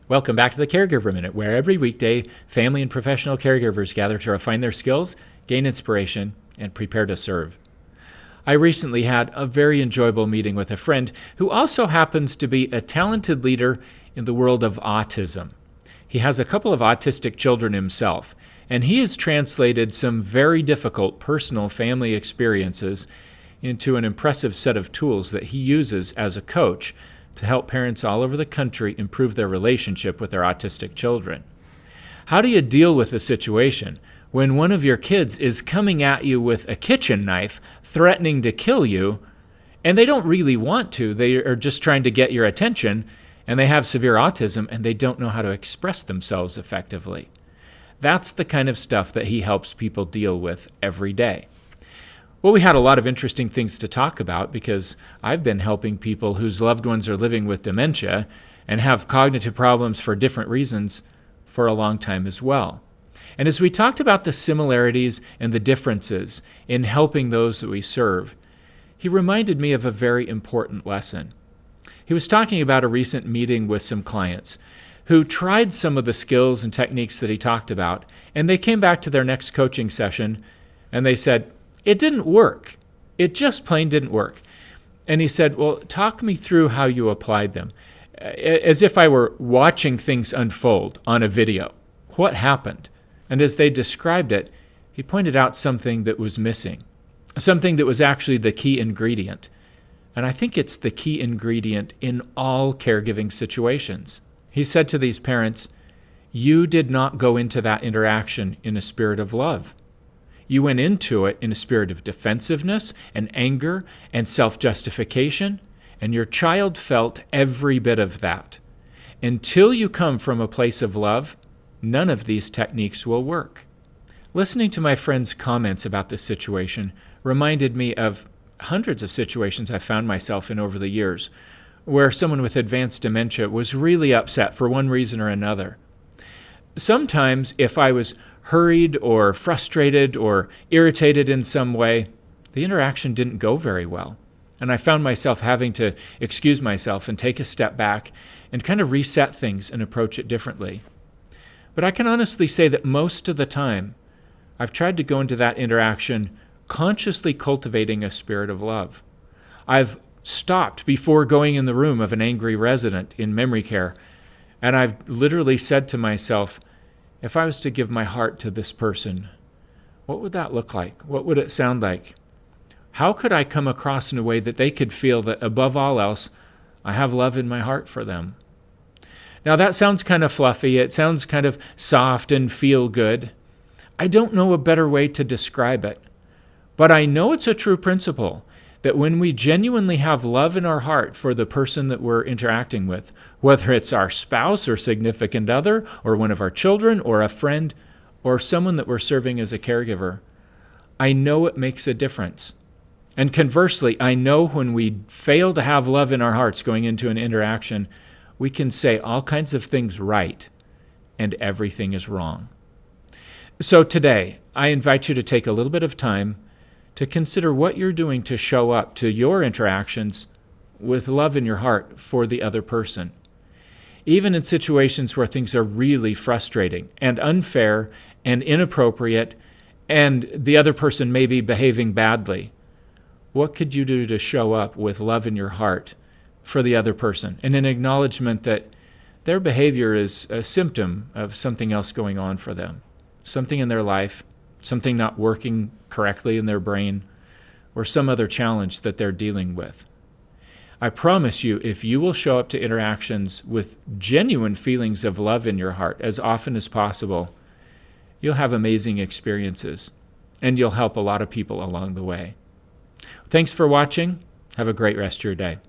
Welcome back to the Caregiver Minute, where every weekday, family and professional caregivers gather to refine their skills, gain inspiration, and prepare to serve. I recently had a very enjoyable meeting with a friend who also happens to be a talented leader in the world of autism. He has a couple of autistic children himself, and he has translated some very difficult personal family experiences into an impressive set of tools that he uses as a coach to help parents all over the country improve their relationship with their autistic children. How do you deal with a situation when one of your kids is coming at you with a kitchen knife, threatening to kill you, and they don't really want to? They are just trying to get your attention, and they have severe autism, and they don't know how to express themselves effectively. That's the kind of stuff that he helps people deal with every day. Well, we had a lot of interesting things to talk about because I've been helping people whose loved ones are living with dementia and have cognitive problems for different reasons for a long time as well. And as we talked about the similarities and the differences in helping those that we serve, he reminded me of a very important lesson. He was talking about a recent meeting with some clients who tried some of the skills and techniques that he talked about, and they came back to their next coaching session and they said, "It didn't work. It just plain didn't work." And he said, "Well, talk me through how you applied them." As if I were watching things unfold on a video. What happened? And as they described it, he pointed out something that was missing, something that was actually the key ingredient. And I think it's the key ingredient in all caregiving situations. He said to these parents, "You did not go into that interaction in a spirit of love. You went into it in a spirit of defensiveness and anger and self-justification, and your child felt every bit of that. Until you come from a place of love, none of these techniques will work." Listening to my friend's comments about this situation reminded me of hundreds of situations I found myself in over the years where someone with advanced dementia was really upset for one reason or another. Sometimes if I was hurried or frustrated or irritated in some way, the interaction didn't go very well. And I found myself having to excuse myself and take a step back and kind of reset things and approach it differently. But I can honestly say that most of the time, I've tried to go into that interaction consciously cultivating a spirit of love. I've stopped before going in the room of an angry resident in memory care, and I've literally said to myself, if I was to give my heart to this person, what would that look like? What would it sound like? How could I come across in a way that they could feel that above all else, I have love in my heart for them? Now that sounds kind of fluffy. It sounds kind of soft and feel good. I don't know a better way to describe it, but I know it's a true principle that when we genuinely have love in our heart for the person that we're interacting with, whether it's our spouse or significant other, or one of our children, or a friend, or someone that we're serving as a caregiver, I know it makes a difference. And conversely, I know when we fail to have love in our hearts going into an interaction, we can say all kinds of things right, and everything is wrong. So today, I invite you to take a little bit of time to consider what you're doing to show up to your interactions with love in your heart for the other person. Even in situations where things are really frustrating and unfair and inappropriate and the other person may be behaving badly, what could you do to show up with love in your heart for the other person and an acknowledgement that their behavior is a symptom of something else going on for them, something in their life, something not working correctly in their brain, or some other challenge that they're dealing with? I promise you, if you will show up to interactions with genuine feelings of love in your heart as often as possible, you'll have amazing experiences, and you'll help a lot of people along the way. Thanks for watching. Have a great rest of your day.